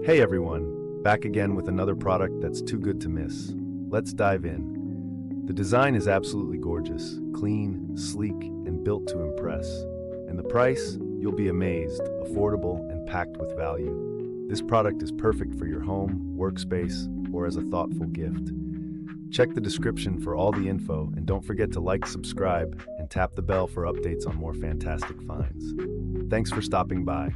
Hey everyone, back again with another product that's too good to miss. Let's dive in. The design is absolutely gorgeous, clean, sleek, and built to impress. And the price? You'll be amazed, affordable, and packed with value. This product is perfect for your home, workspace, or as a thoughtful gift. Check the description for all the info, and don't forget to like, subscribe, and tap the bell for updates on more fantastic finds. Thanks for stopping by.